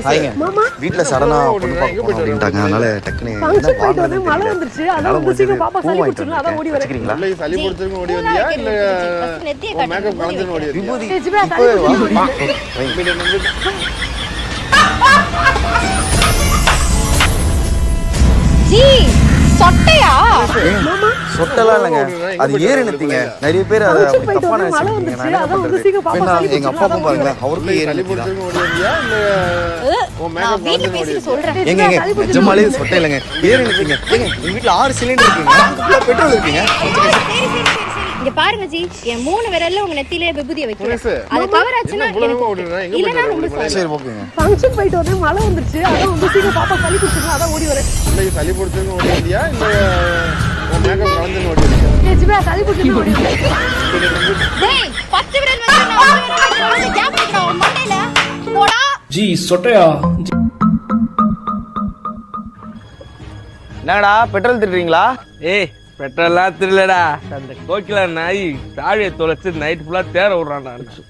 ஹாய்ங்க. வீட்ல சடனா பொண்ணு பார்க்க போறோம் அப்படின்ட்டாங்க. அதனால டக்குனு ஃபங்க்ஷன் போயிட்டு வந்து மழை வந்துருச்சு. அதான் வந்து சீக்கிரம் பாப்பா சளி பிடிச்சிருங்க. அதான் ஓடி வரேன். வச்சுக்கிறீங்களா? இல்லை சளி பிடிச்சிருக்கும் ஓடி வந்தியா இல்ல மேக்கப் கலந்துன்னு ஓடி வந்தியா? விபூதி ஜிப்ரா சளி பிடிச்சிருக்கு. ஜி சொட்டையா? சொட்டெல்லாம் இல்லைங்க, அது ஏறு நிறுத்திங்க. நிறைய பேர் அதை அப்படி தப்பா நினைச்சிருக்கீங்க. நான் என்ன பண்றது? எங்க அப்பா அப்பா பாருங்களேன், அவருக்கும் ஏறு சளி நிறுத்தி தான். பிடிச்சிருக்கும் ஓடி வந்தியா இல்ல நான் வீட்ல பேசிட்டு சொல்றேன். ஏங்க நிஜமாலே சொட்டை இல்லைங்க, ஏறு நிறுத்திங்க. ஏங்க எங்க வீட்டுல 6 சிலிண்டர் இருக்குங்க, இவ்வளோ பெட்ரோல் இருக்குங்க. இங்க பாருங்க ஜி, என் 3 விரல்ல உங்க நெத்தியில விபூதியை வைக்கிறேன். அது கவர் ஆச்சுன்னா இல்லனா ரொம்ப சரி ஓகேங்க. ஃபங்க்ஷன் போயிட்டு வந்து மழை வந்துருச்சு. அதான் வந்து சீக்கிரம் பாப்பா சளி பிடிச்சிருங்க. அதான் ஓடி வரேன். இல்லை சளி பிடிச்சிருக்கும் ஓடி வந்தியா இல்ல மேக்கப் கலந்துன்னு ஓடி வந்தியா? ஜிப்ரா சளி பிடிச்சிருக்கு ஓடி வரேன். டேய் 10 விரல் வச்சு நான் 1 விரல் வைக்கிறேன். கேப் வைக்கிறேன் உன் மண்டையில. போடா. ஜி சொட்டையா? என்னடா பெட்ரோல் திட்டுறீங்களா? ஏய் பெட்ரோல்லாம் திருடா, அந்த கோகிலா நாய் தாழியை தொலைச்சு நைட் ஃபுல்லா தேர விடுறான்டா.